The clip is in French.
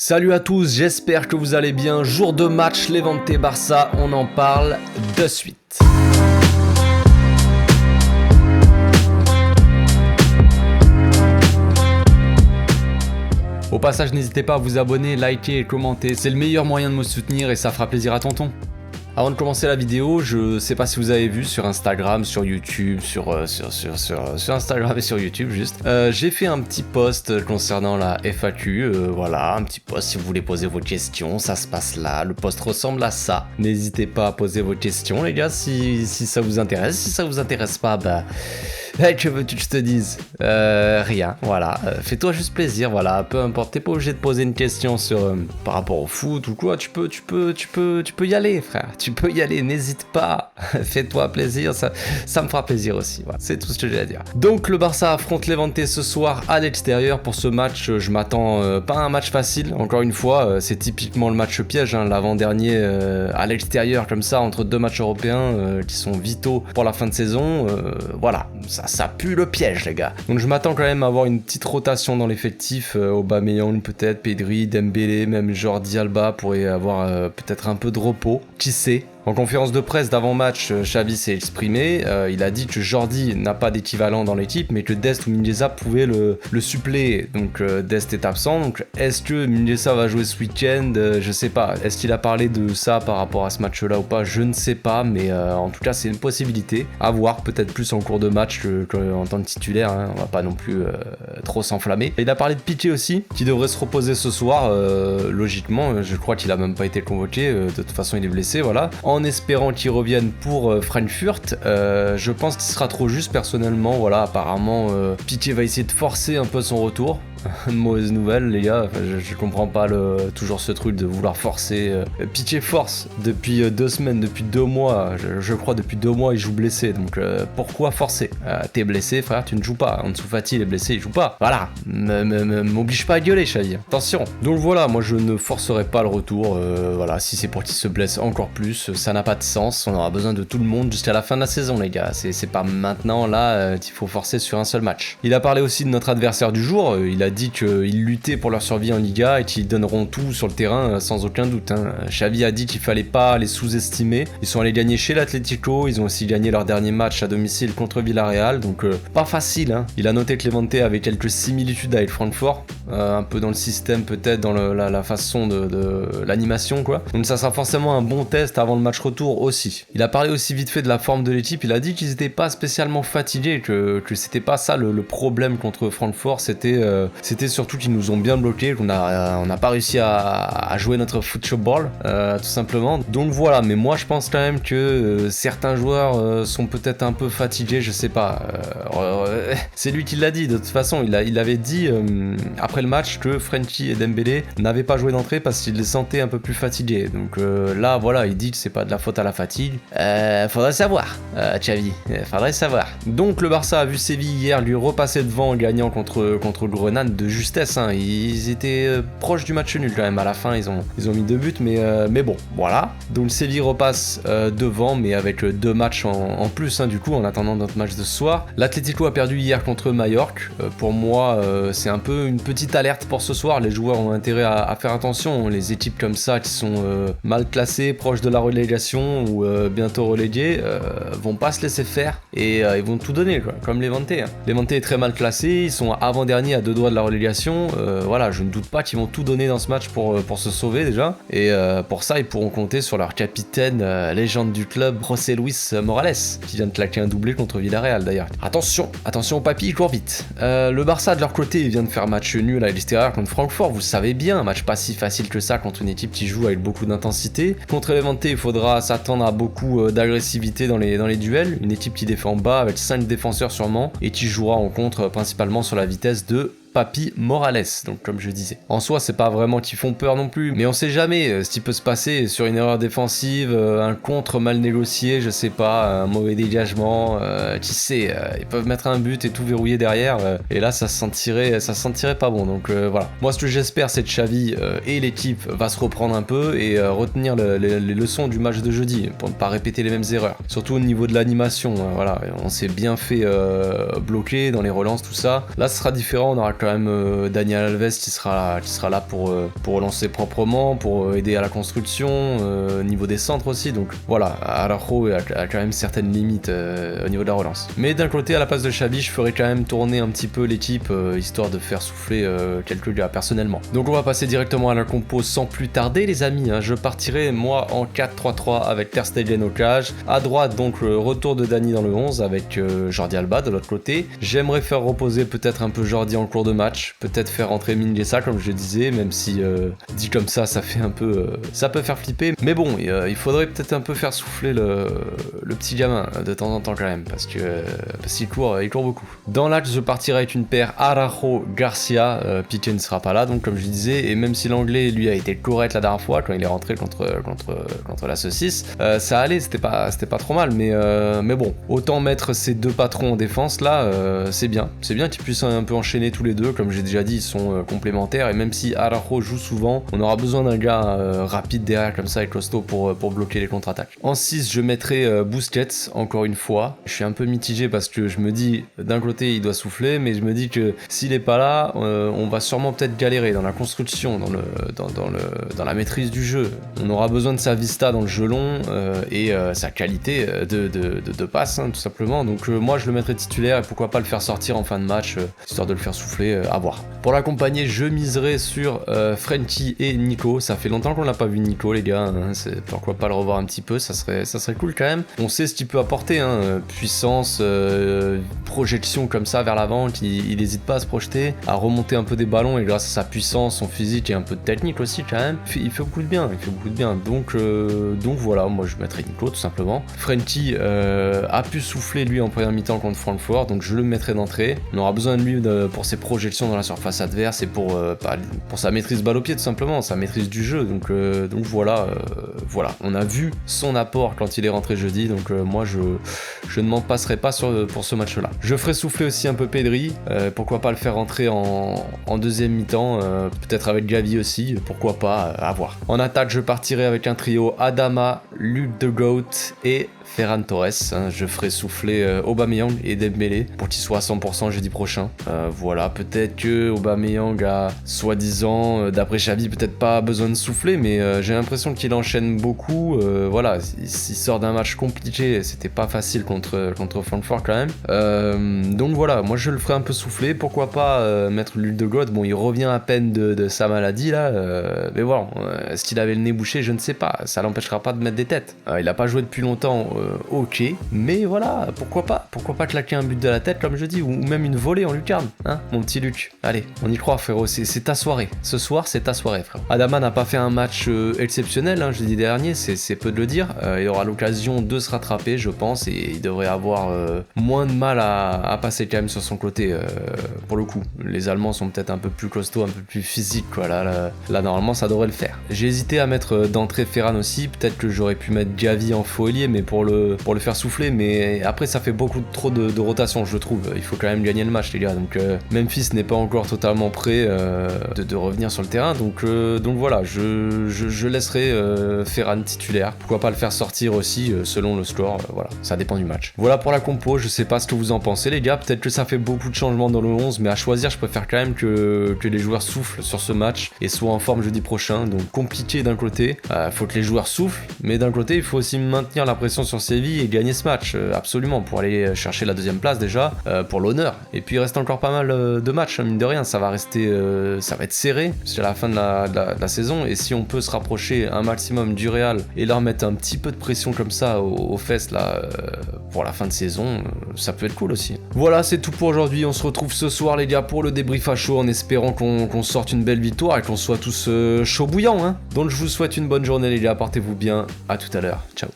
Salut à tous, j'espère que vous allez bien. Jour de match, Levante-Barça, on en parle de suite. Au passage, n'hésitez pas à vous abonner, liker et commenter. C'est le meilleur moyen de me soutenir et ça fera plaisir à tonton. Avant de commencer la vidéo, je sais pas si vous avez vu sur Instagram, sur YouTube, sur Instagram et sur YouTube juste, j'ai fait un petit post concernant la FAQ, voilà, un petit post si vous voulez poser vos questions, ça se passe là, le post ressemble à ça. N'hésitez pas à poser vos questions les gars si ça vous intéresse, si ça vous intéresse pas, bah... que veux-tu que je te dise rien, voilà, fais-toi juste plaisir, voilà, peu importe, t'es pas obligé de poser une question par rapport au foot ou quoi, tu peux y aller frère, tu peux y aller, n'hésite pas, fais-toi plaisir, ça me fera plaisir aussi, voilà, c'est tout ce que j'ai à dire. Donc le Barça affronte Levante ce soir à l'extérieur. Pour ce match, je m'attends pas à un match facile, encore une fois, c'est typiquement le match piège, hein, l'avant-dernier à l'extérieur comme ça, entre deux matchs européens qui sont vitaux pour la fin de saison, voilà, ça pue le piège les gars. Donc je m'attends quand même à avoir une petite rotation dans l'effectif, Aubameyang peut-être, Pedri, Dembélé, même Jordi Alba pourrait avoir peut-être un peu de repos, qui sait. En conférence de presse d'avant-match, Xavi s'est exprimé, il a dit que Jordi n'a pas d'équivalent dans l'équipe, mais que Dest ou Mingueza pouvaient le suppléer. Donc Dest est absent, donc est-ce que Mingueza va jouer ce week-end? Je sais pas. Est-ce qu'il a parlé de ça par rapport à ce match-là ou pas? Je ne sais pas, mais en tout cas c'est une possibilité. À voir, peut-être plus en cours de match qu'en tant que titulaire, hein. On va pas non plus trop s'enflammer. Il a parlé de Piqué aussi, qui devrait se reposer ce soir, logiquement, je crois qu'il a même pas été convoqué, de toute façon il est blessé, voilà. En espérant qu'il revienne pour Frankfurt, je pense qu'il sera trop juste personnellement, voilà, apparemment Piqué va essayer de forcer un peu son retour. Mauvaise nouvelle les gars, enfin, je comprends pas toujours ce truc de vouloir forcer. Piqué force depuis 2 semaines, depuis 2 mois, je crois depuis 2 mois il joue blessé, donc pourquoi forcer? T'es blessé frère, tu ne joues pas, Ansu Fati il est blessé, il joue pas, voilà, m'oblige pas à gueuler Xavi, attention. Donc voilà, moi je ne forcerai pas le retour, voilà, si c'est pour qu'il se blesse encore plus, ça n'a pas de sens, on aura besoin de tout le monde jusqu'à la fin de la saison les gars, c'est pas maintenant là qu'il faut forcer sur un seul match. Il a parlé aussi de notre adversaire du jour, il a dit qu'ils luttaient pour leur survie en Liga et qu'ils donneront tout sur le terrain sans aucun doute, hein. Xavi a dit qu'il fallait pas les sous-estimer, ils sont allés gagner chez l'Atlético, ils ont aussi gagné leur dernier match à domicile contre Villarreal, donc pas facile, hein. Il a noté que Levante avait quelques similitudes avec Francfort, un peu dans le système peut-être, dans la façon de l'animation quoi, donc ça sera forcément un bon test avant le match retour aussi. Il a parlé aussi vite fait de la forme de l'équipe, il a dit qu'ils étaient pas spécialement fatigués, que c'était pas ça le problème contre Francfort, c'était surtout qu'ils nous ont bien bloqué, qu'on n'a pas réussi à jouer notre football, tout simplement. Donc voilà, mais moi je pense quand même que certains joueurs sont peut-être un peu fatigués, je sais pas. C'est lui qui l'a dit, de toute façon, il avait dit après le match que Frenkie et Dembélé n'avaient pas joué d'entrée parce qu'il les sentait un peu plus fatigués. Donc là, voilà, il dit que c'est pas de la faute à la fatigue. Faudrait savoir, Xavi, faudrait savoir. Donc le Barça a vu Séville hier lui repasser devant en gagnant contre Grenade de justesse, hein. Ils étaient proches du match nul quand même, à la fin ils ont mis 2 buts, mais bon, voilà. Donc Séville repasse devant, mais avec 2 matchs en plus, hein, du coup, en attendant notre match de ce soir. L'Atlético a perdu hier contre Majorque, pour moi c'est un peu une petite alerte pour ce soir, les joueurs ont intérêt à faire attention, les équipes comme ça qui sont mal classées, proches de la relégation ou bientôt reléguées, vont pas se laisser faire et ils vont tout donner quoi, comme Levante, hein. Levante est très mal classé, ils sont avant-dernier à 2 doigts de la relégation, voilà, je ne doute pas qu'ils vont tout donner dans ce match pour se sauver déjà, et pour ça ils pourront compter sur leur capitaine, légende du club, José Luis Morales, qui vient de claquer un doublé contre Villarreal d'ailleurs. Attention au papy, il court vite. Le Barça de leur côté il vient de faire match nul à l'extérieur contre Francfort, vous le savez bien, un match pas si facile que ça contre une équipe qui joue avec beaucoup d'intensité. Contre Levante il faudra s'attendre à beaucoup d'agressivité dans les duels, une équipe qui défend bas avec 5 défenseurs sûrement, et qui jouera en contre principalement sur la vitesse de Papi Morales, donc comme je disais. En soi, c'est pas vraiment qu'ils font peur non plus, mais on sait jamais ce qui peut se passer sur une erreur défensive, un contre mal négocié, je sais pas, un mauvais dégagement, qui sait, ils peuvent mettre un but et tout verrouiller derrière, et là ça se sentirait pas bon, donc voilà. Moi ce que j'espère c'est que Xavi et l'équipe va se reprendre un peu et retenir les leçons du match de jeudi, pour ne pas répéter les mêmes erreurs, surtout au niveau de l'animation, voilà, on s'est bien fait bloquer dans les relances, tout ça. Là ce sera différent, on aura quand quand même Daniel Alves qui sera là pour relancer proprement, pour aider à la construction, au niveau des centres aussi. Donc voilà, Araujo a quand même certaines limites au niveau de la relance. Mais d'un côté, à la place de Xavi, je ferai quand même tourner un petit peu l'équipe, histoire de faire souffler quelques gars personnellement. Donc on va passer directement à la compo sans plus tarder les amis, hein. Je partirai moi en 4-3-3 avec Ter Stegen au cage. À droite donc le retour de Dani dans le 11 avec Jordi Alba de l'autre côté. J'aimerais faire reposer peut-être un peu Jordi en cours de match, peut-être faire rentrer Mingueza comme je disais, même si dit comme ça fait un peu... ça peut faire flipper, mais bon, il faudrait peut-être un peu faire souffler le petit gamin de temps en temps quand même, parce qu'il court beaucoup. Dans l'axe, je partirai avec une paire Araujo-Garcia, Piqué ne sera pas là, donc comme je disais, et même si l'anglais lui a été correct la dernière fois quand il est rentré contre la saucisse, ça allait, c'était pas trop mal, mais bon, autant mettre ces deux patrons en défense là, c'est bien qu'ils puissent un peu enchaîner tous les deux, comme j'ai déjà dit, ils sont complémentaires, et même si Araujo joue souvent, on aura besoin d'un gars rapide derrière comme ça et costaud pour bloquer les contre-attaques. En 6, je mettrai Busquets, encore une fois. Je suis un peu mitigé parce que je me dis, d'un côté il doit souffler, mais je me dis que s'il est pas là, on va sûrement peut-être galérer dans la construction, dans la maîtrise du jeu. On aura besoin de sa vista dans le jeu long et sa qualité de passe, hein, tout simplement. Donc moi je le mettrai titulaire et pourquoi pas le faire sortir en fin de match, histoire de le faire souffler, à voir. Pour l'accompagner, je miserai sur Frenkie et Nico. Ça fait longtemps qu'on l'a pas vu Nico les gars, hein. Pourquoi pas le revoir un petit peu, ça serait cool quand même. On sait ce qu'il peut apporter, hein. Puissance, projection comme ça vers l'avant, il n'hésite pas à se projeter, à remonter un peu des ballons, et grâce à sa puissance, son physique et un peu de technique aussi quand même, il fait beaucoup de bien, donc voilà, moi je mettrais Nico tout simplement. Frenkie a pu souffler lui en première mi-temps contre Francfort, donc je le mettrai d'entrée. On aura besoin de lui pour ses projections dans la surface adverse et pour sa maîtrise balle au pied tout simplement, sa maîtrise du jeu, donc voilà, on a vu son apport quand il est rentré jeudi, donc moi je ne m'en passerai pas pour ce match là. Je ferai souffler aussi un peu Pedri, pourquoi pas le faire rentrer en deuxième mi-temps, peut-être avec Gavi aussi, pourquoi pas, à voir. En attaque, je partirai avec un trio Adama, Luke de Goat et Ferran Torres, hein. Je ferai souffler Aubameyang et Dembélé pour qu'ils soient à 100% jeudi prochain. Voilà, peut-être que Aubameyang a soi-disant, d'après Xavi, peut-être pas besoin de souffler, mais j'ai l'impression qu'il enchaîne beaucoup. Voilà, il sort d'un match compliqué, c'était pas facile contre Francfort quand même. Donc voilà, moi je le ferai un peu souffler, pourquoi pas mettre l'huile de God. Bon, il revient à peine de sa maladie là, mais voilà, est-ce qu'il avait le nez bouché, je ne sais pas, ça l'empêchera pas de mettre des têtes. Il a pas joué depuis longtemps, ok, mais voilà, pourquoi pas claquer un but de la tête comme je dis, ou même une volée en lucarne, hein, mon petit Luc. Allez, on y croit frérot, c'est ta soirée, ce soir c'est ta soirée frérot. Adama n'a pas fait un match exceptionnel, hein, jeudi dernier, c'est peu de le dire, il aura l'occasion de se rattraper je pense, et il devrait avoir moins de mal à passer quand même sur son côté, pour le coup. Les Allemands sont peut-être un peu plus costauds, un peu plus physiques quoi, là normalement ça devrait le faire. J'ai hésité à mettre d'entrée Ferran aussi, peut-être que j'aurais pu mettre Gavi en faux ailier, mais pour le faire souffler, mais après ça fait beaucoup trop de rotation je trouve, il faut quand même gagner le match les gars, donc Memphis n'est pas encore totalement prêt de revenir sur le terrain, donc voilà, je laisserai Ferran titulaire, pourquoi pas le faire sortir aussi selon le score, voilà, ça dépend du match. Voilà pour la compo, je sais pas ce que vous en pensez les gars, peut-être que ça fait beaucoup de changements dans le 11, mais à choisir je préfère quand même que les joueurs soufflent sur ce match et soient en forme jeudi prochain, donc compliqué d'un côté, faut que les joueurs soufflent, mais d'un côté il faut aussi maintenir la pression sur Séville et gagner ce match, absolument, pour aller chercher la deuxième place déjà, pour l'honneur. Et puis il reste encore pas mal de matchs, hein, mine de rien, ça va être serré jusqu'à la fin de la saison, et si on peut se rapprocher un maximum du Real et leur mettre un petit peu de pression comme ça aux fesses là, pour la fin de saison, ça peut être cool aussi. Voilà, c'est tout pour aujourd'hui, on se retrouve ce soir les gars pour le débrief à chaud, en espérant qu'on sorte une belle victoire et qu'on soit tous chaud bouillant, hein. Donc je vous souhaite une bonne journée les gars, portez-vous bien, à tout à l'heure, ciao.